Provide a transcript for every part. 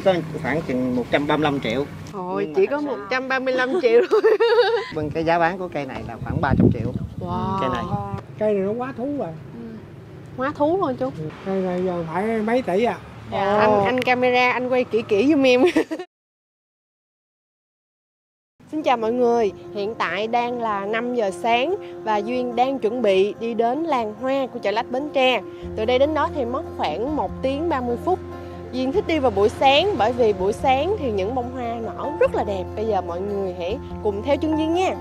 chỉ có khoảng chừng 135 triệu. Ôi, chỉ có 135 triệu thôi. Vâng, cái giá bán của cây này là khoảng 300 triệu. Wow. Cây này nó quá thú rồi. Hóa thú luôn chú. Cây này giờ phải mấy tỷ à. Anh camera anh quay kỹ kỹ giùm em. Xin chào mọi người, hiện tại đang là 5 giờ sáng và Duyên đang chuẩn bị đi đến làng hoa của chợ Lách Bến Tre. Từ đây đến đó thì mất khoảng 1 tiếng 30 phút. Duyên thích đi vào buổi sáng bởi vì buổi sáng thì những bông hoa nở rất là đẹp. Bây giờ mọi người hãy cùng theo chân Duyên nha.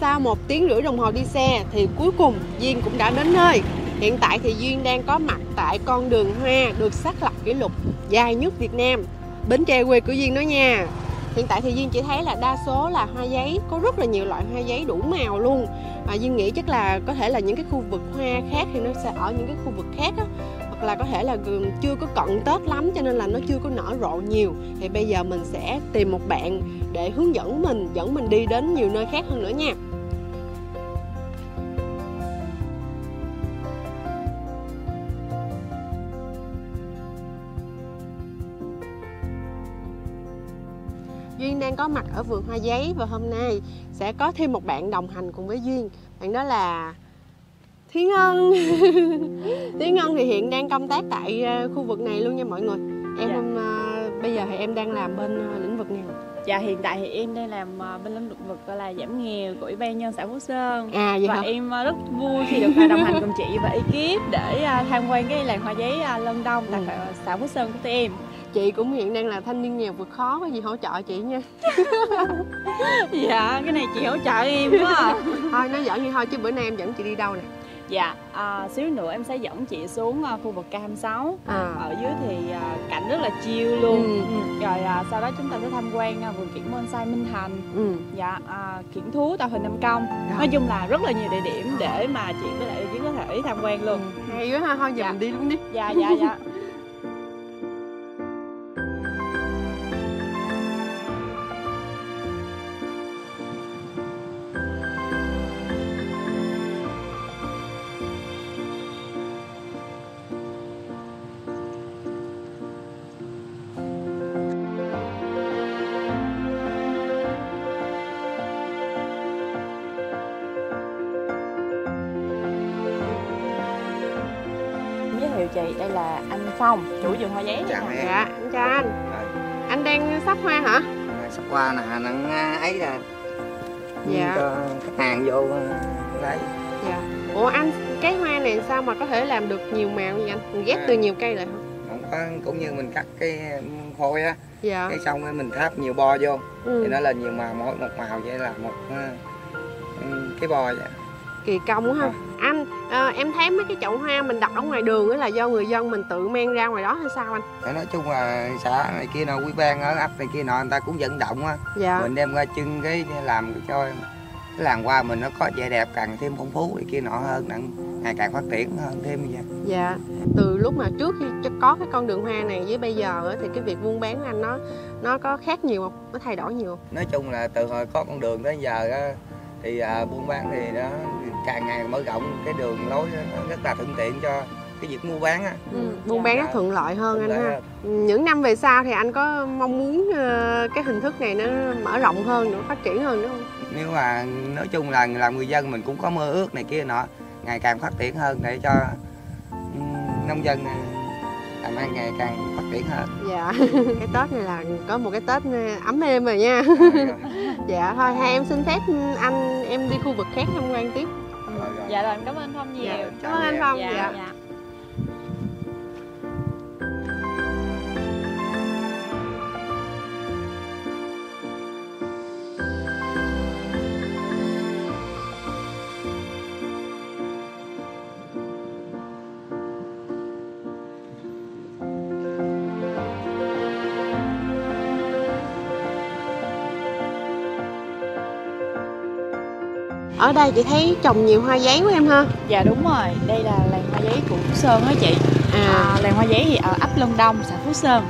Sau 1 tiếng rưỡi đồng hồ đi xe thì cuối cùng Duyên cũng đã đến nơi. Hiện tại thì Duyên đang có mặt tại con đường hoa được xác lập kỷ lục dài nhất Việt Nam, Bến Tre quê của Duyên đó nha. Hiện tại thì Duyên chỉ thấy là đa số là hoa giấy, có rất là nhiều loại hoa giấy đủ màu luôn. Duyên nghĩ chắc là có thể là những cái khu vực hoa khác thì nó sẽ ở những cái khu vực khác á, hoặc là có thể là chưa có cận Tết lắm cho nên là nó chưa có nở rộ nhiều. Thì bây giờ mình sẽ tìm một bạn để hướng dẫn mình đi đến nhiều nơi khác hơn nữa nha. Duyên đang có mặt ở vườn hoa giấy và hôm nay sẽ có thêm một bạn đồng hành cùng với Duyên. Bạn đó là Thúy Ngân. Thúy Ngân thì hiện đang công tác tại khu vực này luôn nha mọi người. Bây giờ thì em đang làm bên lĩnh vực nào? Dạ hiện tại thì em đang làm bên lĩnh vực gọi là giảm nghèo của Ủy ban nhân xã Phú Sơn. Vậy và hả? Em rất vui khi được đồng hành cùng chị và ekip để tham quan cái làng hoa giấy Lân Đông tại xã Phú Sơn của tụi em. Chị cũng hiện đang là thanh niên nghèo vượt khó, có gì hỗ trợ chị nha. Dạ cái này chị hỗ trợ em quá à. Thôi nói giỡn như thôi chứ bữa nay em dẫn chị đi đâu nè? Dạ xíu nữa em sẽ dẫn chị xuống khu vực K26. Ở dưới thì cảnh rất là chill luôn. Rồi sau đó chúng ta sẽ tham quan vườn kiển bonsai Minh Thành. Dạ kiển thú tạo hình Nam Công. Nói chung là rất là nhiều địa điểm để mà chị với lại Duyên có thể tham quan luôn. Hay quá ha, thôi giờ mình đi luôn đi. Dạ. Giới thiệu chị, đây là anh Phong, chủ vườn hoa giấy. Chào em. Dạ, em chào anh. Anh đang sắp hoa hả? Sắp qua nè, nắng ấy là Dạ. cho khách hàng vô lấy. Dạ. Ủa anh, cái hoa này sao mà có thể làm được nhiều màu như anh? Mình ghép từ nhiều cây lại hả? Không có, cũng như mình cắt cái phôi á, Dạ. cái xong rồi mình tháp nhiều bo vô thì nó lên nhiều màu, mỗi một màu vậy là một cái bo vậy. Kỳ công quá ha. Anh, em thấy mấy cái chậu hoa mình đặt ở ngoài đường là do người dân mình tự mang ra ngoài đó hay sao anh? Nói chung là xã này kia nọ, quý ban ở ấp này kia nọ người ta cũng vận động á. Dạ. Mình đem ra trưng cái làm cho cái làng hoa mình nó có vẻ đẹp, càng thêm phong phú này kia nọ hơn, ngày càng phát triển hơn thêm như vậy. Dạ. Từ lúc mà trước khi có cái con đường hoa này với bây giờ thì cái việc buôn bán anh nó có khác nhiều không? Nó thay đổi nhiều không? Nói chung là từ hồi có con đường tới giờ á, thì buôn bán thì nó càng ngày mở rộng, cái đường lối nó rất là thuận tiện cho cái việc mua bán á. Buôn bán nó thuận lợi hơn anh ha. Những năm về sau thì anh có mong muốn cái hình thức này nó mở rộng hơn nữa, phát triển hơn nữa không? Nếu mà nói chung là làm người dân mình cũng có mơ ước này kia nọ, ngày càng phát triển hơn để cho nông dân làm ăn ngày càng phát triển hơn. Dạ. Cái Tết này là có một cái Tết ấm êm rồi nha. Dạ thôi hai em xin phép anh em đi khu vực khác tham quan tiếp. Dạ rồi, em cảm ơn anh Phong nhiều. Dạ, cảm ơn anh Phong. Dạ. Ở đây chị thấy trồng nhiều hoa giấy quá em ha. Dạ đúng rồi, đây là làng hoa giấy của Phú Sơn á chị. Làng hoa giấy thì ở ấp Lân Đông, xã Phú Sơn.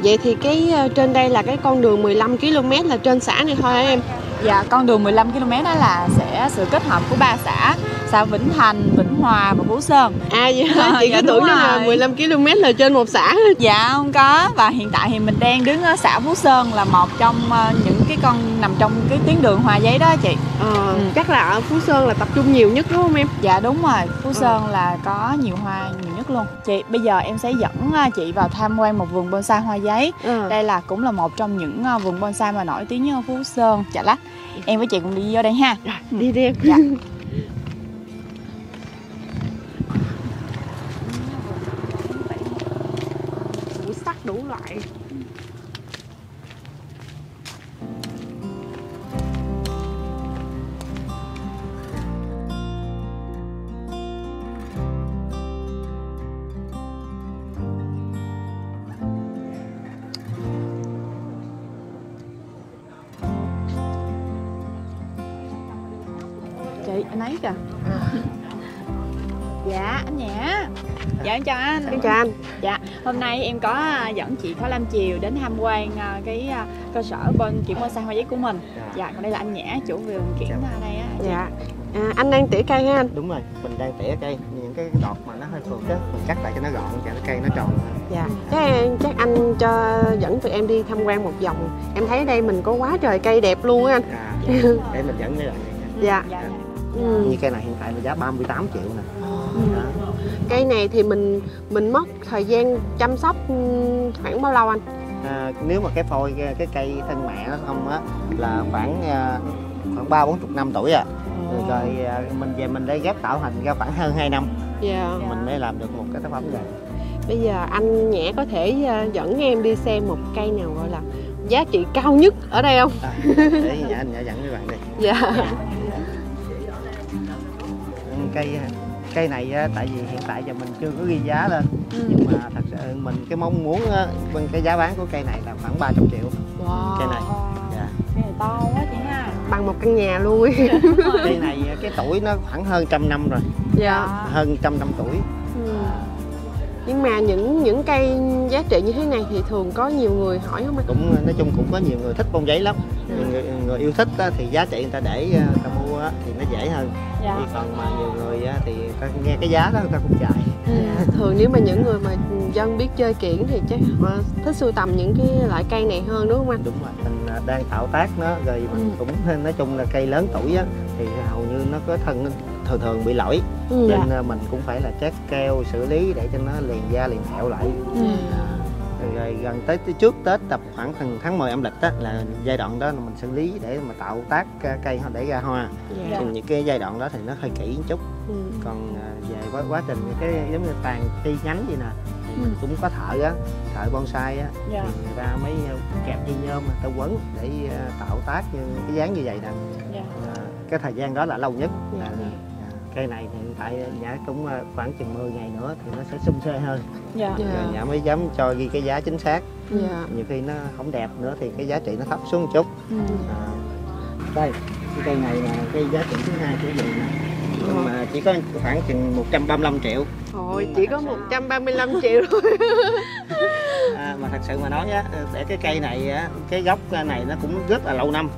Vậy thì cái trên đây là cái con đường 15 km là trên xã này thôi hả em? Dạ, con đường 15 km đó là sẽ sự kết hợp của 3 xã Vĩnh Thành, Vĩnh Hòa và Phú Sơn. Vậy hả? Chị cứ tưởng là 15 km là trên một xã. Dạ không có, và hiện tại thì mình đang đứng ở xã Phú Sơn là một trong những cái con nằm trong cái tuyến đường hoa giấy đó chị. Chắc là ở Phú Sơn là tập trung nhiều nhất đúng không em? Dạ đúng rồi, Phú Sơn là có nhiều hoa nhiều nhất luôn. Chị bây giờ em sẽ dẫn chị vào tham quan một vườn bonsai hoa giấy. Đây là cũng là một trong những vườn bonsai mà nổi tiếng nhất ở Phú Sơn. Chà lách. Em với chị cùng đi vô đây ha. Đi đi em. Dạ. Đủ sắc đủ loại. Chị, anh ấy kìa. Dạ, anh Nhã. Dạ, em chào anh. Em chào anh. Dạ, hôm nay em có dẫn chị Khả Lam Chiều đến tham quan cái cơ sở kiểng bonsai hoa giấy của mình. Dạ, còn đây là anh Nhã, chủ vườn kiểng ở đây á. Dạ. Anh đang tỉa cây hả anh? Đúng rồi, mình đang tỉa cây, những cái đọt mà nó hơi phượt á, mình cắt lại cho nó gọn, cho nó cây nó tròn. Dạ. Chắc anh cho dẫn tụi em đi tham quan một vòng. Em thấy đây mình có quá trời cây đẹp luôn á anh. Để mình dẫn mấy bạn này. Dạ. Như cây này hiện tại là giá 38 triệu nè. Cây này thì mình mất thời gian chăm sóc khoảng bao lâu anh? Nếu mà cái phôi cái cây thân mẹ nó không á là khoảng 30-40 năm tuổi à. Rồi mình về mình để ghép tạo hình ra khoảng hơn 2 năm. Mình mới làm được một cái tác phẩm này. Bây giờ anh Nhã có thể dẫn em đi xem một cây nào gọi là giá trị cao nhất ở đây không? Để anh Nhã dẫn mấy bạn đây. Dạ. Cây này tại vì hiện tại giờ mình chưa có ghi giá lên, nhưng mà thật sự mình cái mong muốn cái giá bán của cây này là khoảng 300 triệu. Cây này. Dạ. Cây này to quá chị ha. Bằng một căn nhà luôn. Cây này cái tuổi nó khoảng hơn 100 năm rồi. Dạ. Hơn 100 năm tuổi. Nhưng mà những cây giá trị như thế này thì thường có nhiều người hỏi không anh? Cũng nói chung cũng có nhiều người thích bông giấy lắm. Người yêu thích thì giá trị người ta để người ta mua thì nó dễ hơn. Thì còn mà nhiều người thì ta nghe cái giá đó người ta cũng chạy. Thường nếu mà những người mà dân biết chơi kiểng thì chắc họ thích sưu tầm những cái loại cây này hơn đúng không anh? Đúng rồi, mình đang thao tác nó rồi mình cũng nói chung là cây lớn tuổi á thì hầu như nó có thân thường bị lỗi, nên mình cũng phải là trét keo xử lý để cho nó liền da liền thẹo lại. Rồi gần tới trước Tết tập khoảng tháng 10 âm lịch đó là giai đoạn đó là mình xử lý để mà tạo tác cây để ra hoa. Thì những cái giai đoạn đó thì nó hơi kỹ một chút. Còn về quá trình cái giống như tàn ti nhánh gì nè thì mình cũng có thợ á, thợ bonsai á, thì người ta mới kẹp dây nhôm người ta quấn để tạo tác như cái dáng như vậy nè. Cái thời gian đó là lâu nhất. Cây này thì hiện tại Nhã cũng khoảng chừng 10 ngày nữa thì nó sẽ sum xê hơn. Rồi Nhã mới dám cho ghi cái giá chính xác. Nhiều khi nó không đẹp nữa thì cái giá trị nó thấp xuống một chút. Đây, cái cây này là cây giá trị thứ hai của vườn nè. Mà chỉ có khoảng chừng 135 triệu. Ôi, chỉ có 135 triệu thôi. Mà thật sự mà nói á, để cái cây này á, cái gốc này nó cũng rất là lâu năm.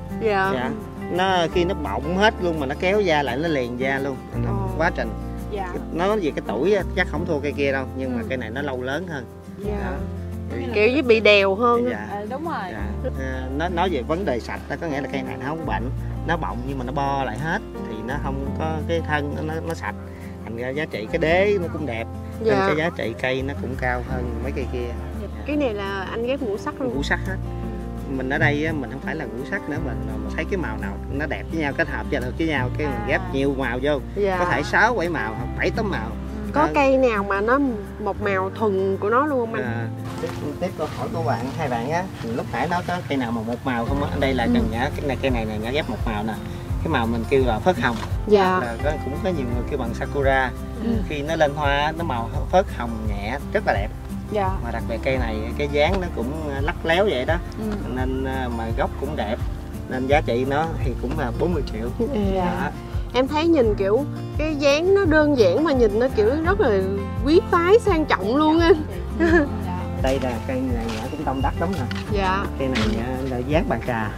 Nó khi nó bọng hết luôn mà nó kéo da lại nó liền da luôn. Quá trình. Nó về cái tuổi chắc không thua cây kia đâu, nhưng mà cây này nó lâu lớn hơn. Kiểu như bị đèo hơn. Đúng rồi. Nó nói về vấn đề sạch đó, có nghĩa là cây này nó không bệnh, nó bọng nhưng mà nó bo lại hết thì nó không có cái thân nó sạch, thành ra giá trị cái đế nó cũng đẹp, nên cái giá trị cây nó cũng cao hơn mấy cây kia. Cái này là anh ghép ngũ sắc luôn. Ngũ sắc hết. mình ở đây á, mình không phải là ngũ sắc nữa, mình thấy cái màu nào nó đẹp với nhau, kết hợp cho được với nhau, cái mình ghép nhiều màu vô. Có thể 6-7 màu hoặc 7-8 màu. Có cây nào mà nó một màu thuần của nó luôn không anh? Tiếp câu hỏi của hai bạn á, lúc nãy nó có cây nào mà một màu không á? Ở đây là cần nhã, cây này là nhã ghép một màu nè. Cái màu mình kêu là phớt hồng. Là cũng có nhiều người kêu bằng sakura. Khi nó lên hoa nó màu phớt hồng nhẹ rất là đẹp. Mà đặc biệt cây này cái dáng nó cũng lắc léo vậy đó, nên mà gốc cũng đẹp, nên giá trị nó thì cũng là 40 triệu. Em thấy nhìn kiểu cái dáng nó đơn giản mà nhìn nó kiểu rất là quý phái sang trọng luôn anh. Đây là cây này cũng tâm đắc lắm nè. Cây này là dáng bàn trà.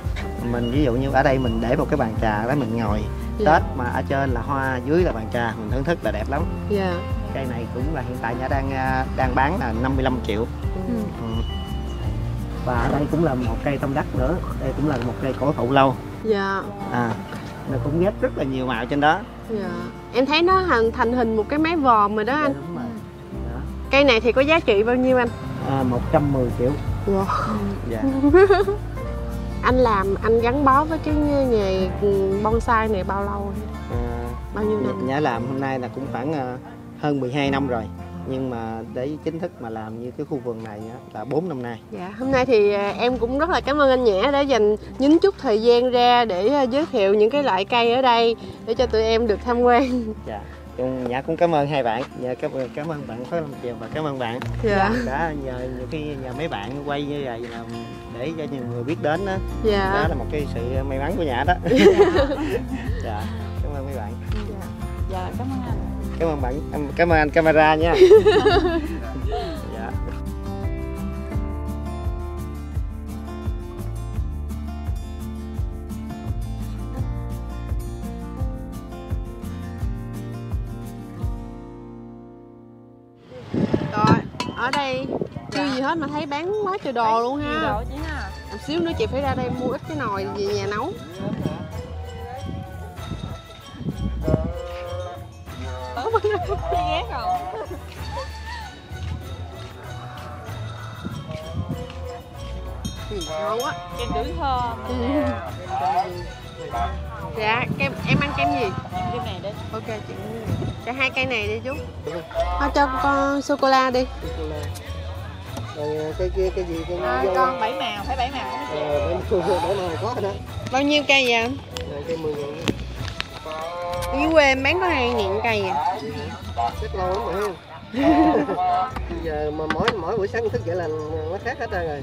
Mình ví dụ như ở đây mình để một cái bàn trà đó mình ngồi Tết mà ở trên là hoa, dưới là bàn trà, mình thưởng thức là đẹp lắm. Cây này cũng là hiện tại Nhã đang bán là 55 triệu. Và ở đây cũng là một cây tâm đắc nữa. Đây cũng là một cây cổ thụ lâu. Nó cũng ghép rất là nhiều màu trên đó. Em thấy nó thành hình một cái mái vòm rồi đó anh. Đúng rồi. Cây này thì có giá trị bao nhiêu anh? 110 triệu. Anh gắn bó với cái nghề bonsai này bao lâu? Bao nhiêu năm? Nhã làm hôm nay là cũng khoảng hơn 12 năm rồi. Nhưng mà để chính thức mà làm như cái khu vườn này là 4 năm nay. Hôm nay thì em cũng rất là cảm ơn anh Nhã đã dành nhín chút thời gian ra để giới thiệu những cái loại cây ở đây để cho tụi em được tham quan. Nhã cũng cảm ơn hai bạn. Cảm ơn bạn Phớt Lâm Triều và cảm ơn bạn. Đã nhờ nhiều khi nhờ mấy bạn quay như vậy là để cho nhiều người biết đến đó. Đó là một cái sự may mắn của Nhã đó. Cảm ơn mấy bạn. Cảm ơn anh. Cảm ơn bạn, cảm ơn anh camera nha. Rồi, ở đây chưa gì hết mà thấy bán quá trời đồ luôn ha. Một xíu nữa chị phải ra đây mua ít cái nồi về nhà nấu. Ghét không? Ngon quá. Kem tử thơm. Dạ, em ăn kem gì? Kem này đi. Ok chị. Cho 2 cây này đi chú. Cho con sô-cô-la đi. Rồi cái gì con 7 màu, phải 7 màu. 7 màu có đó. Bao nhiêu cây vậy anh? Cây 10.000. Dưới quê em bán có 2.000 cây à? Rất lâu lắm rồi. Bây giờ mà mỗi buổi sáng thức dậy là nó khác hết trơn rồi.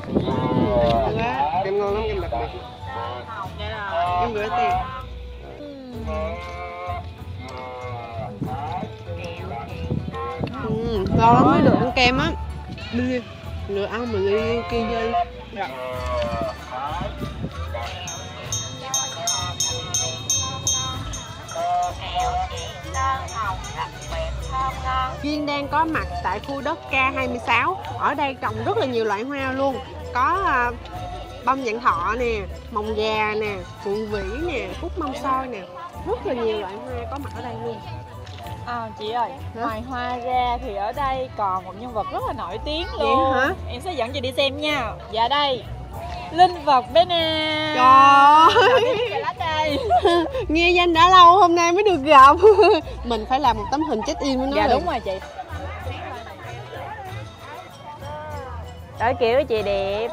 Kem ngon lắm, kem đặc biệt. Em gửi tiền. Ngon lắm mới được ăn kem á. Đi người ăn mình đi kia chơi. Duyên đang có mặt tại khu đất K26. Ở đây trồng rất là nhiều loại hoa luôn. Có bông vạn thọ nè, mồng gà nè, phượng vĩ nè, cúc mâm xôi nè. Rất là nhiều loại hoa có mặt ở đây luôn. Chị ơi, ngoài hoa ra thì ở đây còn một nhân vật rất là nổi tiếng luôn. Vậy hả? Em sẽ dẫn chị đi xem nha. Dạ đây, linh vật bé Na. Trời ơi. Nghe danh đã lâu hôm nay mới được gặp. Mình phải làm một tấm hình check in với nó. Dạ đúng rồi chị. Đổi kiểu của chị đẹp.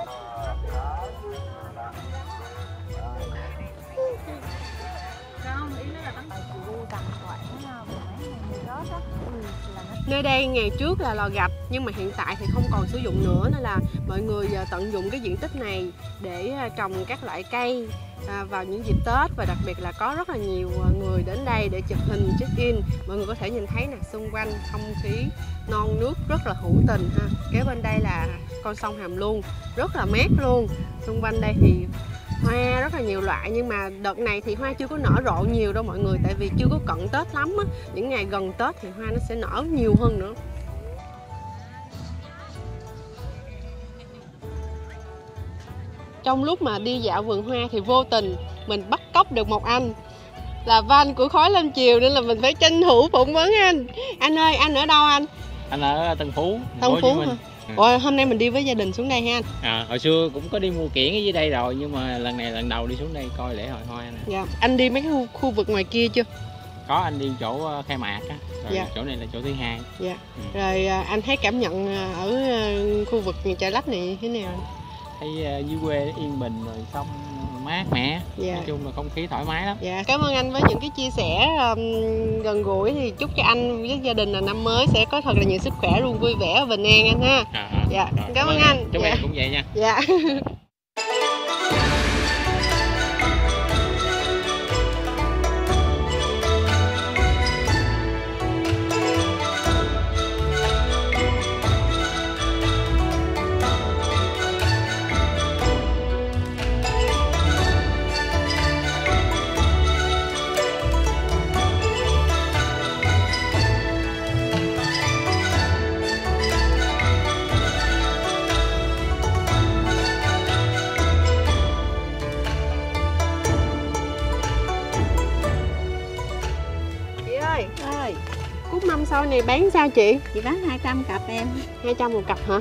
Nơi đây ngày trước là lò gạch nhưng mà hiện tại thì không còn sử dụng nữa, nên là mọi người tận dụng cái diện tích này để trồng các loại cây vào những dịp Tết, và đặc biệt là có rất là nhiều người đến đây để chụp hình check-in. Mọi người có thể nhìn thấy nè, xung quanh không khí non nước rất là hữu tình ha. Kế bên đây là con sông Hàm Luông rất là mát luôn. Xung quanh đây thì hoa rất là nhiều loại, nhưng mà đợt này thì hoa chưa có nở rộ nhiều đâu mọi người, tại vì chưa có cận Tết lắm á. Những ngày gần Tết thì hoa nó sẽ nở nhiều hơn nữa. Trong lúc mà đi dạo vườn hoa thì vô tình mình bắt cóc được một anh là van của Khói Lâm Triều, nên là mình phải tranh thủ phỏng vấn anh. Anh ơi, anh ở đâu anh? Anh ở Tân Phú. Tân Phú hả? Ủa, hôm nay mình đi với gia đình xuống đây ha anh? Hồi xưa cũng có đi mua kiển ở dưới đây rồi, nhưng mà lần này lần đầu đi xuống đây coi lễ hội hoa nè. Dạ. Anh đi mấy cái khu vực ngoài kia chưa? Có, anh đi chỗ khai mạc á, rồi dạ. chỗ này là chỗ thứ hai. Dạ. Rồi anh thấy cảm nhận ở khu vực Chợ Lách này thế nào? Thấy dưới quê yên bình rồi xong mát mẻ. Dạ. Nói chung là không khí thoải mái lắm. Dạ. Cảm ơn anh với những cái chia sẻ gần gũi, thì chúc cho anh với gia đình là năm mới sẽ có thật là nhiều sức khỏe, luôn vui vẻ và bình an anh ha. Dạ. Rồi, cảm ơn anh. Chúc dạ. em cũng vậy nha. Dạ. Cúc mâm sau này bán sao chị? Chị bán 200 cặp em. 200 một cặp hả?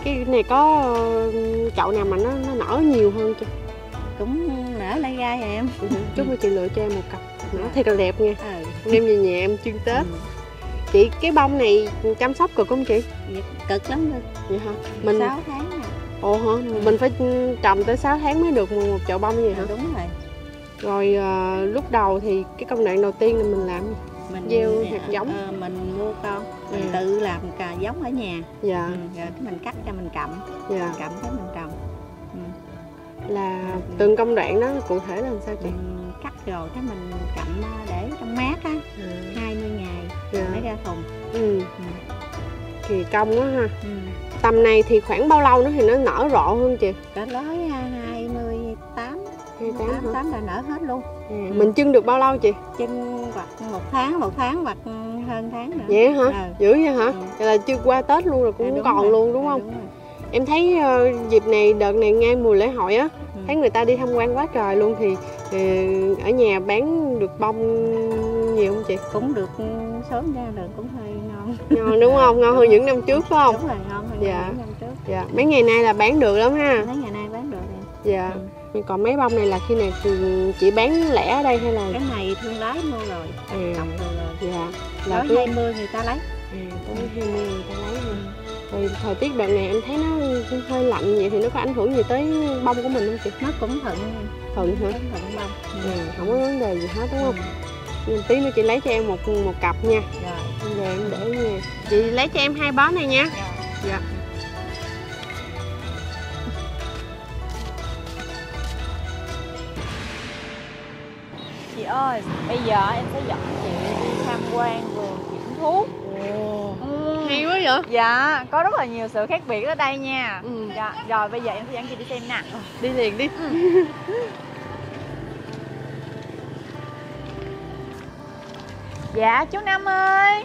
Cái này có chậu nào mà nó nở nhiều hơn chưa? Cũng nở lai gai rồi em. Chúc chị lựa cho em một cặp nở thiệt là đẹp nha. Đem về nhà em trưng Tết. Chị, cái bông này chăm sóc cực không chị? Cực lắm luôn. Vậy hả? Mình 6 tháng nè. Ồ hả? Mình phải trồng tới 6 tháng mới được một chậu bông vậy hả? Đúng rồi. Rồi lúc đầu thì cái công đoạn đầu tiên là mình làm mình gieo hạt giống. Mình mua con, mình tự làm cả giống ở nhà. Dạ. Rồi mình cắt ra mình cặm. Dạ. Mình cặm cái mình trồng. Là từng công đoạn đó cụ thể là sao chị? Cắt rồi cái mình cặm để trong mát á, 20 ngày mới ra thùng. Kỳ công quá ha. Tầm này thì khoảng bao lâu nữa thì nó nở rộ hơn chị? Cả lối 28 là nở hết luôn. Mình trưng được bao lâu chị? Trưng hoặc 1 tháng hoặc hơn tháng nữa. Vậy hả? Dữ vậy hả? Vậy là chưa qua Tết luôn rồi cũng còn rồi. Luôn đúng không? Đúng rồi. Em thấy dịp này, đợt này ngay mùa lễ hội á, thấy người ta đi tham quan quá trời luôn, thì ở nhà bán được bông nhiều không chị? Cũng được, sớm ra được cũng hơi ngon. Ngon đúng không? Ngon hơn những năm trước phải không? Đúng rồi, ngon hơn những năm trước. Dạ. Mấy ngày nay là bán được lắm ha. Mấy ngày nay bán được nè. Dạ. Còn mấy bông này là khi nào chị bán lẻ ở đây hay là? Cái này thương lái mua rồi, trồng rồi. Dạ. Là cứ 20 người ta lấy. Tới 20 người ta lấy luôn. Rồi thời tiết đợt này em thấy nó hơi lạnh vậy thì nó có ảnh hưởng gì tới bông của mình không chị? Nó cũng thuận. Thuận hả? Thuận bông. Không có vấn đề gì hết đúng không? Nhưng tí nữa chị lấy cho em một cặp nha. Rồi. Về em để nha. Chị lấy cho em 2 bó này nha. Dạ. Chị ơi, bây giờ em sẽ dẫn chị đi tham quan vườn kiểng thú. Hay quá vậy? Dạ, có rất là nhiều sự khác biệt ở đây nha. Dạ, rồi bây giờ em sẽ dẫn chị đi xem nè. Đi liền đi. Dạ, chú Năm ơi.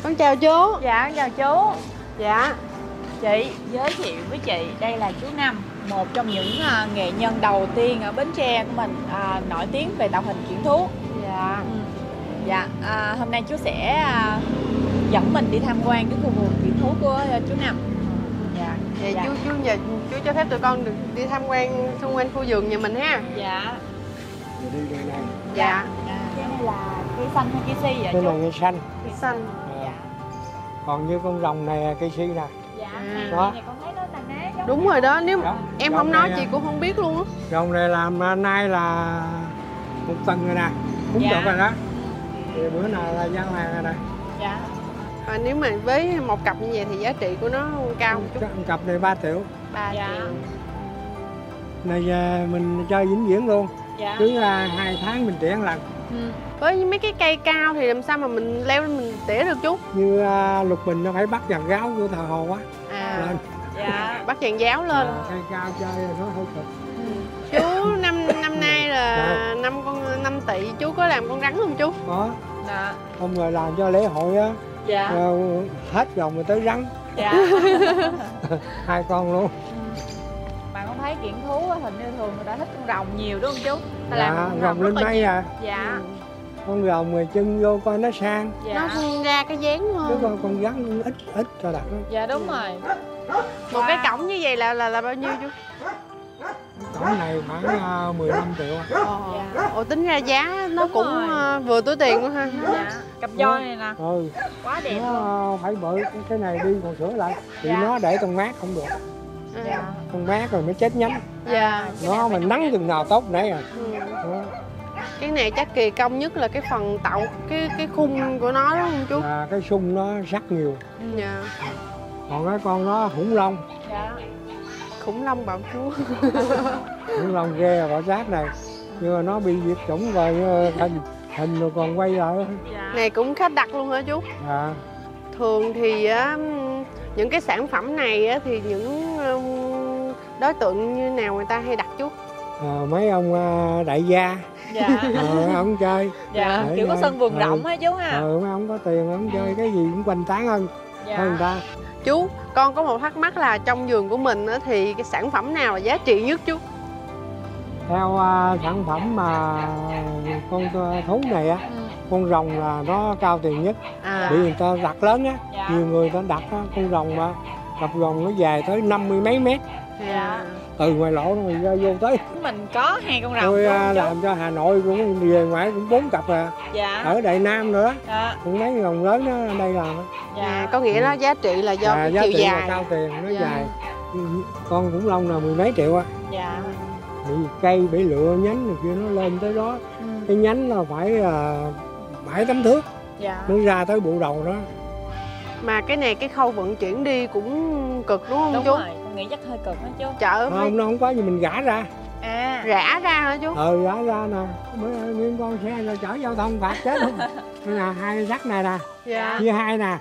Con chào chú. Dạ, con chào chú. Dạ. Chị, giới thiệu với chị, đây là chú Năm, một trong những nghệ nhân đầu tiên ở Bến Tre của mình, nổi tiếng về tạo hình kiểng thú. Dạ. Dạ, hôm nay chú sẽ dẫn mình đi tham quan cái khu vườn kiểng thú của chú Năm. Dạ. Vậy dạ. Chú cho phép tụi con được đi tham quan xung quanh khu vườn nhà mình ha. Dạ. Đi đây này. Dạ. Cái này là cây xanh hay cây si vậy Cái chú? này cây xanh. Cây xanh. Dạ. Còn như con rồng này cây si nè. Dạ. Đó. Này con thấy nó là ná. Đúng rồi đó, nếu đó. Em không nói chị cũng không biết luôn á. Rồng này làm nay là 1 tuần rồi nè. Cũng được rồi đó. Thì bữa nào là giao hàng rồi nè. Dạ. Nếu mà với một cặp như vậy thì giá trị của nó cao một chút. Cặp này 3 triệu. 3 triệu. Này mình chơi vĩnh viễn luôn. Dạ. Cứ 2 tháng mình tỉa lần. Với mấy cái cây cao thì làm sao mà mình leo lên mình tỉa được chú? Như Lục Bình nó phải bắt dàn gáo của thờ Hồ á. Lên. Dạ. Bắt dàn giáo lên. Cây cao chơi nó hơi cực. Chú năm nay là năm Tỵ, chú có làm con rắn không chú? Có. Dạ. Hôm rồi làm cho lễ hội á. Dạ. Hết vòng rồi tới rắn. Dạ. 2 con luôn. Bạn có thấy kiểng thú hình như thường người ta thích con rồng nhiều đúng không chú? Ta Dạ, làm con rồng lên mây à. Dạ. con rồng rồi chân vô coi nó sang. Nó ra cái dáng Chứ hơn. con rắn ít cho đặt đó. Dạ đúng rồi. Một cái cổng như vậy là bao nhiêu chú? Cổng này khoảng 15 triệu. Ồ, tính ra giá nó Đúng cũng rồi. vừa túi tiền luôn ha. Dạ. Cặp voi này nè. Ừ. Quá đẹp luôn. Nó phải bự, cái này đi còn sửa lại. Thì Dạ. nó để trong mát không được. Dạ. Trong mát rồi mới chết nhánh. Dạ. Nó mình nắng chừng nào tốt nãy à. Ừ. Đó. Cái này chắc kỳ công nhất là cái phần tậu, cái khung của nó đúng không chú? Là cái sung nó sắc nhiều. Dạ. Còn cái con nó khủng long. Dạ. Khủng long bảo chú. Khủng long ghe bỏ xác này. Nhưng mà nó bị diệt chủng rồi hình rồi còn quay lại. Dạ. Này cũng khách đặt luôn hả chú? À. Thường thì á, những cái sản phẩm này á, thì những đối tượng như nào người ta hay đặt chú? Mấy ông đại gia. Dạ. Mấy ông chơi. Dạ. Để Kiểu có sân vườn ừ. rộng hả chú ha? Mấy ông có tiền mấy ông chơi cái gì cũng quanh tán hơn Dạ. người ta. Chú, con có một thắc mắc là trong vườn của mình á, thì cái sản phẩm nào là giá trị nhất chú? Theo sản phẩm mà con thú này á, con rồng là nó cao tiền nhất. Bị người ta đặt lớn á. Dạ. Nhiều người ta đặt á, con rồng mà cặp rồng nó dài tới 50 mấy mét. Dạ. Từ ngoài lỗ nó ra vô tới. Mình có 2 con rồng Tôi đúng không chú? làm cho Hà Nội cũng về ngoài cũng 4 cặp à. Dạ. Ở Đại Nam nữa. Dạ. Cũng mấy rồng lớn đó ở đây làm á. Dạ. Có nghĩa là giá trị là do cái giá chiều trị là dài. cao tiền, nó Dạ. dài. Con khủng long là 10 mấy triệu á. Dạ. Bị cây, bị lựa nhánh này kia nó lên tới đó. Cái nhánh là phải 7-8 thước. Dạ. Nó ra tới bộ đầu đó. Mà cái này cái khâu vận chuyển đi cũng cực đúng không Đúng chú? rồi, con nghĩ chắc hơi cực đó chú. Chợ phải Không, nó không có gì mình gã ra. rã ra hả chú? Gã ra nè. Nguyên con xe rồi chở giao thông phạt chết không? Đây nè, 2 rắc này nè. Dạ. Chia 2 nè.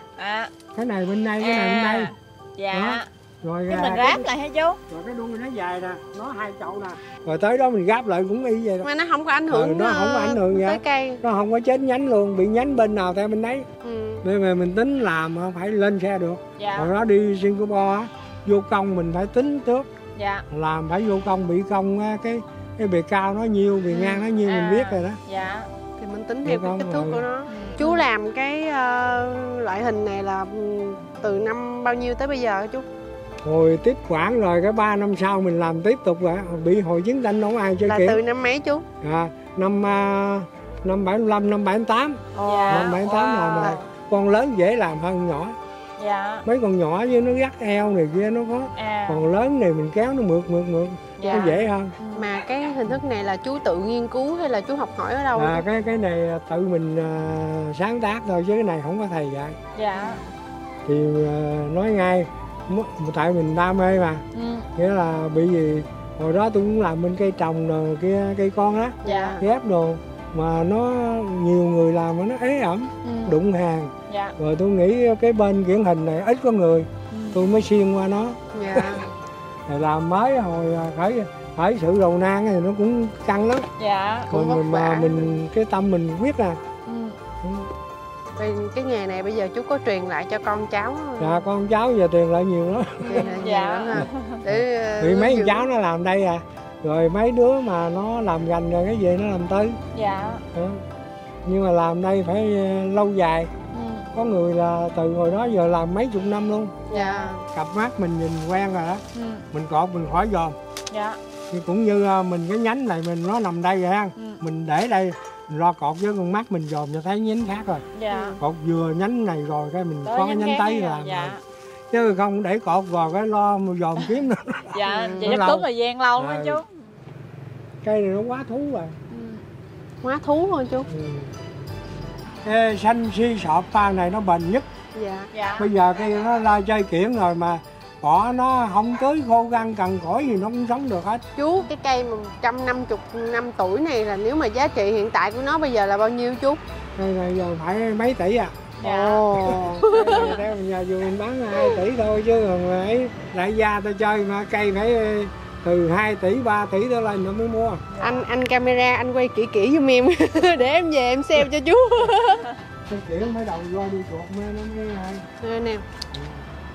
Cái này bên đây, cái này bên đây. Dạ. Đó. Rồi Cái mình ráp lại hả chú? Rồi cái đuôi nó dài nè, nó 2 chậu nè. Rồi tới đó mình gáp lại cũng y vậy đó. Mà nó không có ảnh hưởng Nó không có ảnh hưởng gì tới hết. cây. Nó không có chết nhánh luôn, bị nhánh bên nào theo bên đấy. Ừ. Nên mà mình tính làm phải lên xe được. Dạ. Rồi nó đi Singapore á, vô công mình phải tính trước. Dạ. Làm phải vô công, bị công á, cái bề cao nó nhiêu, bề ngang nó nhiêu mình biết rồi đó. Dạ. Thì mình tính theo Được cái không? kích thước Ừ. của nó. Chú làm cái loại hình này là từ năm bao nhiêu tới bây giờ hả chú? Rồi tiếp quản rồi cái 3 năm sau mình làm tiếp tục rồi bị hội chiến tranh không ai chơi Là kịp. từ năm mấy chú? Năm 75, năm 78. Dạ. Năm 78 là mà con lớn dễ làm hơn nhỏ. Dạ. Mấy con nhỏ với nó gắt eo này kia nó có. Còn lớn này mình kéo nó mượt. Dạ. Nó dễ hơn. Mà cái hình thức này là chú tự nghiên cứu hay là chú học hỏi ở đâu? Cái này tự mình sáng tác thôi chứ cái này không có thầy dạy. Dạ. Thì nói ngay tại mình đam mê mà. Nghĩa là bị gì hồi đó tôi cũng làm bên cây trồng rồi kia, cây con á. Dạ. Ghép đồ mà nó nhiều người làm mà nó ế ẩm, đụng hàng. Dạ. Rồi tôi nghĩ cái bên điển hình này ít có người, tôi mới xuyên qua nó. Dạ. Rồi làm mới hồi khởi sự đầu nan thì nó cũng căng lắm. Dạ. Mà mình cái tâm mình quyết à. Vì cái nghề này bây giờ chú có truyền lại cho con cháu không? Dạ con cháu giờ truyền lại nhiều lắm. Dạ. Để Vì mấy con cháu nó làm đây à. Rồi mấy đứa mà nó làm gành rồi cái gì nó làm tới. Dạ. Đó. Nhưng mà làm đây phải lâu dài. Có người là từ hồi đó giờ làm mấy chục năm luôn. Dạ. Cặp mắt mình nhìn quen rồi đó. Mình cột mình khỏi dòm. Dạ. Thì cũng như mình cái nhánh này mình nó nằm đây rồi ha. Mình để đây mình lo cột với con mắt mình dòm cho thấy nhánh khác rồi. Dạ. Cột vừa nhánh này rồi cái mình Tới có cái nhánh tấy làm. Dạ. Chứ không để cột rồi cái lo dòm kiếm nữa. Dạ. Vậy chắc tốn thời gian lâu lắm chú. Cây này nó quá thú rồi. Quá thú thôi chú. Cái xanh si sọp pha này nó bền nhất. Dạ. Dạ. Bây giờ cây nó ra chơi kiển rồi mà cỏ nó không tới khô găng cằn cỗi gì nó cũng sống được hết. Chú, cái cây mà 150 năm tuổi này là nếu mà giá trị hiện tại của nó bây giờ là bao nhiêu chú? Cây này giờ phải mấy tỷ à. Dạ. Theo nhà vườn mình bán 2 tỷ thôi chứ còn ấy đại gia ta chơi mà cây phải từ 2 tỷ 3 tỷ trở lên nó mới mua. Anh camera anh quay kỹ kỹ giùm em để em về em xem cho chú. Cái kiểu mới đầu lo đi chuột mới nó mới hay. Nè.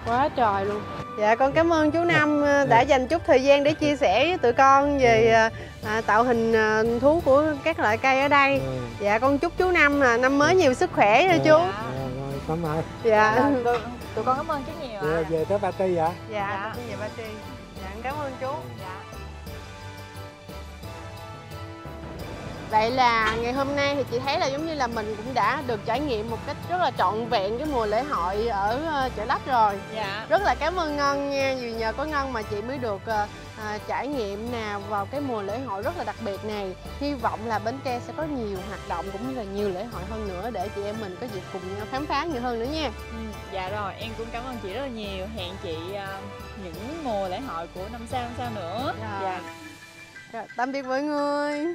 Quá trời luôn. Dạ con cảm ơn chú Năm đã dành chút thời gian để chia sẻ với tụi con về tạo hình thú của các loại cây ở đây. Dạ con chúc chú Năm năm mới nhiều sức khỏe nha chú. Rồi cảm ơn. Dạ. Tụi con cảm ơn chú nhiều ạ. Về tới Ba Tri hả? Dạ con về Ba Tri. Dạ cảm ơn chú. Dạ. Vậy là ngày hôm nay thì chị thấy là giống như là mình cũng đã được trải nghiệm một cách rất là trọn vẹn cái mùa lễ hội ở chợ Lách rồi. Dạ. Rất là cảm ơn Ngân nha, vì nhờ có Ngân mà chị mới được trải nghiệm nào vào cái mùa lễ hội rất là đặc biệt này. Hy vọng là Bến Tre sẽ có nhiều hoạt động cũng như là nhiều lễ hội hơn nữa để chị em mình có dịp cùng nhau khám phá nhiều hơn nữa nha. Dạ rồi, em cũng cảm ơn chị rất là nhiều. Hẹn chị những mùa lễ hội của năm sau nữa. Dạ. Rồi, tạm biệt mọi người.